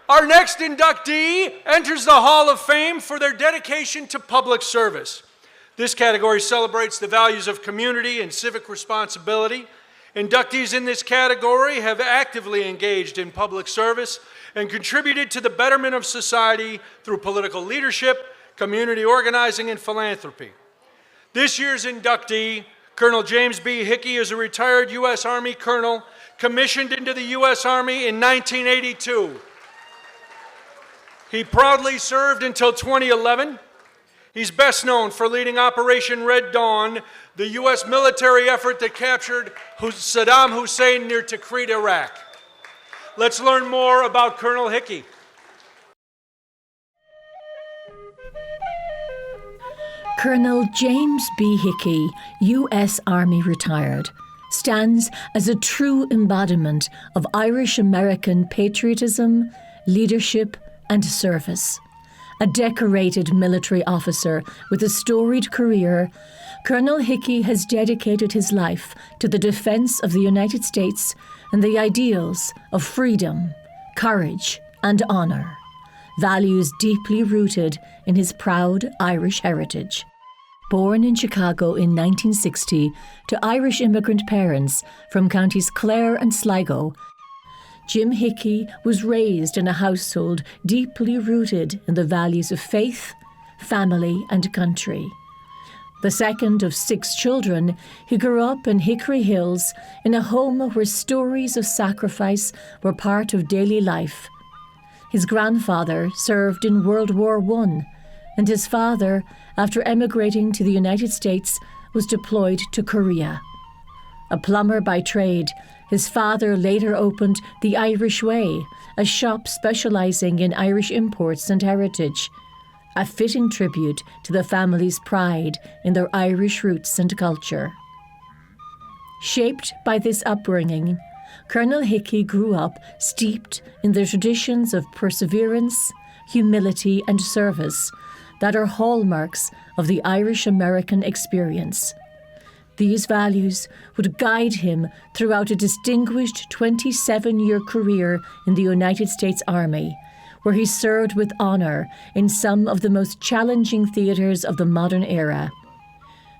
Our next inductee enters the Hall of Fame for their dedication to public service. This category celebrates the values of community and civic responsibility. Inductees in this category have actively engaged in public service and contributed to the betterment of society through political leadership, community organizing, and philanthropy. This year's inductee, Colonel James B. Hickey, is a retired U.S. Army colonel commissioned into the U.S. Army in 1982. He proudly served until 2011. He's best known for leading Operation Red Dawn, the U.S. military effort that captured Saddam Hussein near Tikrit, Iraq. Let's learn more about Colonel Hickey. Colonel James B. Hickey, U.S. Army retired, stands as a true embodiment of Irish-American patriotism, leadership, and service. A decorated military officer with a storied career, Colonel Hickey has dedicated his life to the defense of the United States and the ideals of freedom, courage, and honor, values deeply rooted in his proud Irish heritage. Born in Chicago in 1960 to Irish immigrant parents from counties Clare and Sligo, Jim Hickey was raised in a household deeply rooted in the values of faith, family, and country. The second of 6 children, he grew up in Hickory Hills in a home where stories of sacrifice were part of daily life. His grandfather served in World War I, and his father, after emigrating to the United States, was deployed to Korea. A plumber by trade, his father later opened the Irish Way, a shop specialising in Irish imports and heritage, a fitting tribute to the family's pride in their Irish roots and culture. Shaped by this upbringing, Colonel Hickey grew up steeped in the traditions of perseverance, humility, and service that are hallmarks of the Irish-American experience. These values would guide him throughout a distinguished 27-year career in the United States Army, where he served with honour in some of the most challenging theatres of the modern era.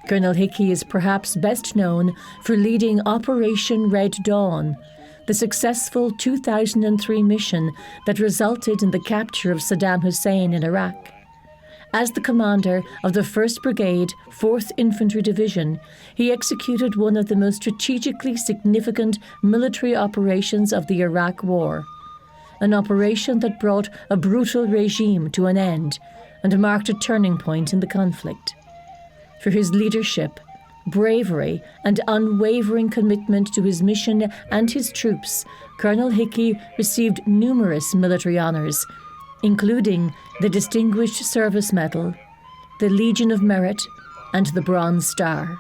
Colonel Hickey is perhaps best known for leading Operation Red Dawn, the successful 2003 mission that resulted in the capture of Saddam Hussein in Iraq. As the commander of the 1st Brigade, 4th Infantry Division, he executed one of the most strategically significant military operations of the Iraq War, an operation that brought a brutal regime to an end and marked a turning point in the conflict. For his leadership, bravery, and unwavering commitment to his mission and his troops, Colonel Hickey received numerous military honours, including the Distinguished Service Medal, the Legion of Merit, and the Bronze Star.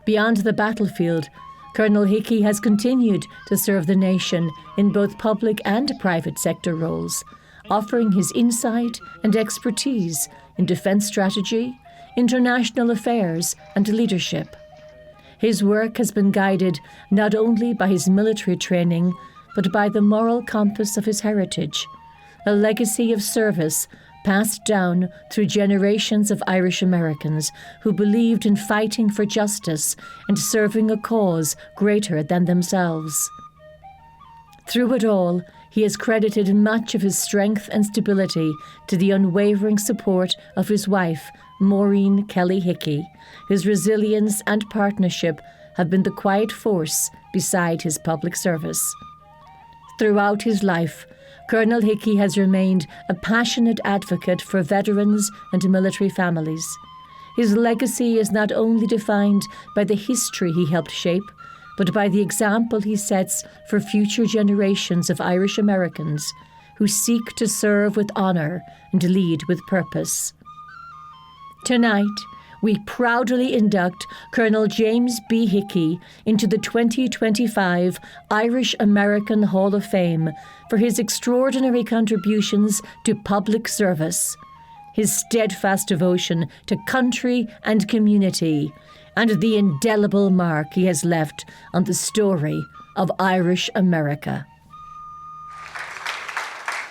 Beyond the battlefield, Colonel Hickey has continued to serve the nation in both public and private sector roles, offering his insight and expertise in defence strategy, international affairs, and leadership. His work has been guided not only by his military training, but by the moral compass of his heritage, a legacy of service passed down through generations of Irish Americans who believed in fighting for justice and serving a cause greater than themselves. Through it all, he has credited much of his strength and stability to the unwavering support of his wife, Maureen Kelly Hickey, whose resilience and partnership have been the quiet force beside his public service. Throughout his life, Colonel Hickey has remained a passionate advocate for veterans and military families. His legacy is not only defined by the history he helped shape, but by the example he sets for future generations of Irish Americans who seek to serve with honour and lead with purpose. Tonight, we proudly induct Colonel James B. Hickey into the 2025 Irish American Hall of Fame for his extraordinary contributions to public service, his steadfast devotion to country and community, and the indelible mark he has left on the story of Irish America.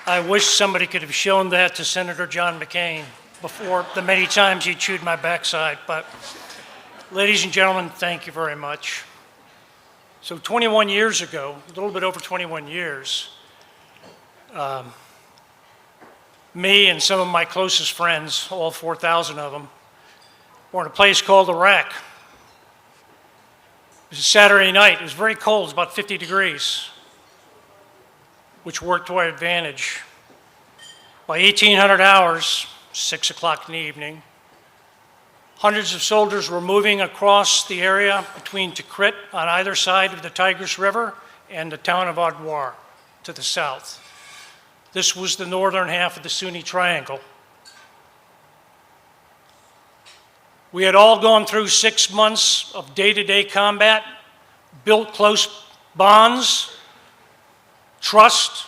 I wish somebody could have shown that to Senator John McCain before the many times he chewed my backside. But ladies and gentlemen, thank you very much. So 21 years ago, a little bit over 21 years, me and some of my closest friends, all 4,000 of them, were in a place called Iraq. It was a Saturday night. It was very cold. It was about 50 degrees, which worked to our advantage. By 1800 hours, 6 o'clock in the evening, hundreds of soldiers were moving across the area between Tikrit on either side of the Tigris River and the town of Adwar to the south. This was the northern half of the Sunni Triangle. We had all gone through 6 months of day-to-day combat, built close bonds, trust,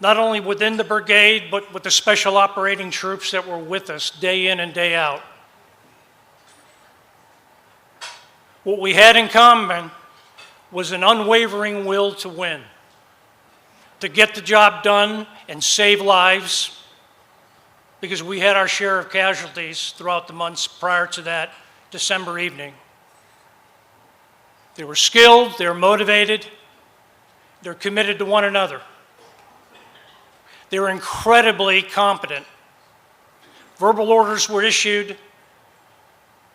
not only within the brigade, but with the special operating troops that were with us day in and day out. What we had in common was an unwavering will to win, to get the job done and save lives, because we had our share of casualties throughout the months prior to that December evening. They were skilled, they were motivated, they're committed to one another. They were incredibly competent. Verbal orders were issued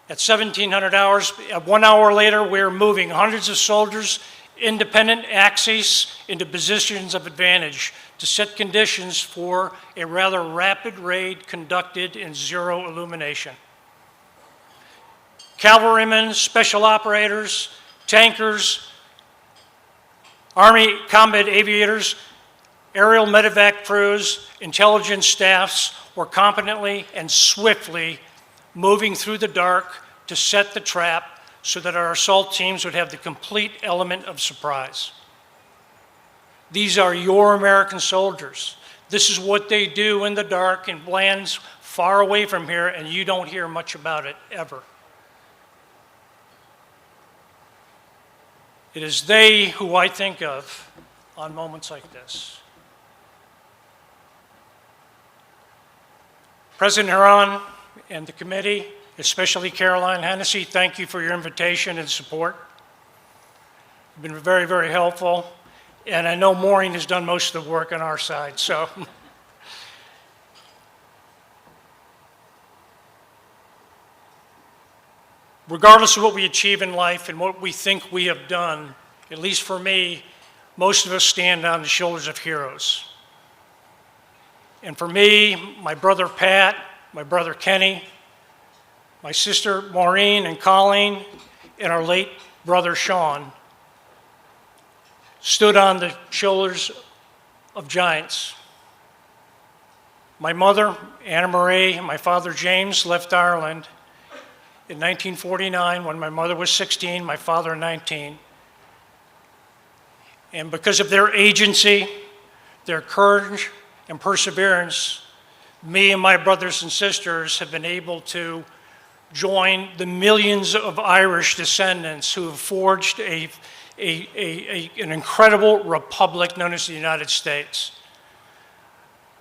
at 1700 hours. 1 hour later, we were moving hundreds of soldiers, independent axes, into positions of advantage to set conditions for a rather rapid raid conducted in zero illumination. Cavalrymen, special operators, tankers, Army combat aviators, aerial medevac crews, intelligence staffs were competently and swiftly moving through the dark to set the trap so that our assault teams would have the complete element of surprise. These are your American soldiers. This is what they do in the dark in lands far away from here, and you don't hear much about it ever. It is they who I think of on moments like this. President Huron and the committee, especially Caroline Hennessy, thank you for your invitation and support. You've been very, very helpful. And I know Maureen has done most of the work on our side, so. Regardless of what we achieve in life and what we think we have done, at least for me, most of us stand on the shoulders of heroes. And for me, my brother Pat, my brother Kenny, my sister Maureen and Colleen, and our late brother Sean stood on the shoulders of giants. My mother, Anna Marie, and my father James left Ireland in 1949 when my mother was 16, my father 19. And because of their agency, their courage, and perseverance, me and my brothers and sisters have been able to join the millions of Irish descendants who have forged an incredible republic known as the United States.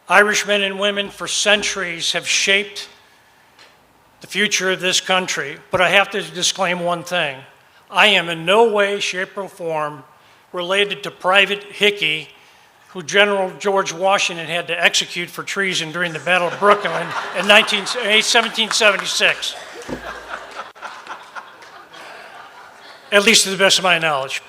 Irish men and women for centuries have shaped the future of this country, but I have to disclaim one thing. I am in no way, shape, or form related to Private Hickey, who General George Washington had to execute for treason during the Battle of Brooklyn in 1776. At least to the best of my knowledge.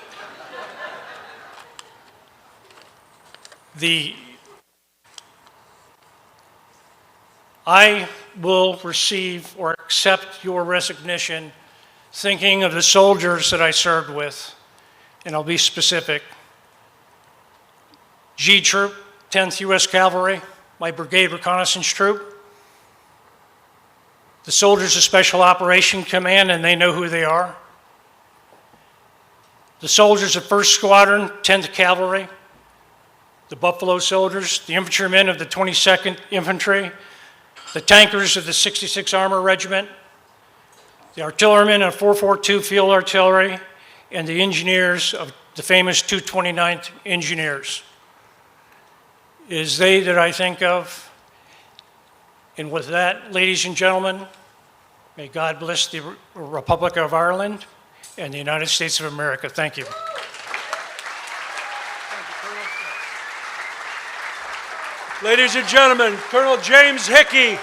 I will receive or accept your resignation thinking of the soldiers that I served with, and I'll be specific. G Troop, 10th U.S. Cavalry, my brigade reconnaissance troop. The soldiers of Special Operation Command, and they know who they are. The soldiers of 1st Squadron, 10th Cavalry. The Buffalo Soldiers, the infantrymen of the 22nd Infantry, the tankers of the 66th Armor Regiment, the artillerymen of 442 Field Artillery, and the engineers of the famous 229th Engineers. It is they that I think of. And with that, ladies and gentlemen, may God bless the Republic of Ireland and the United States of America. Thank you. Ladies and gentlemen, Colonel James Hickey.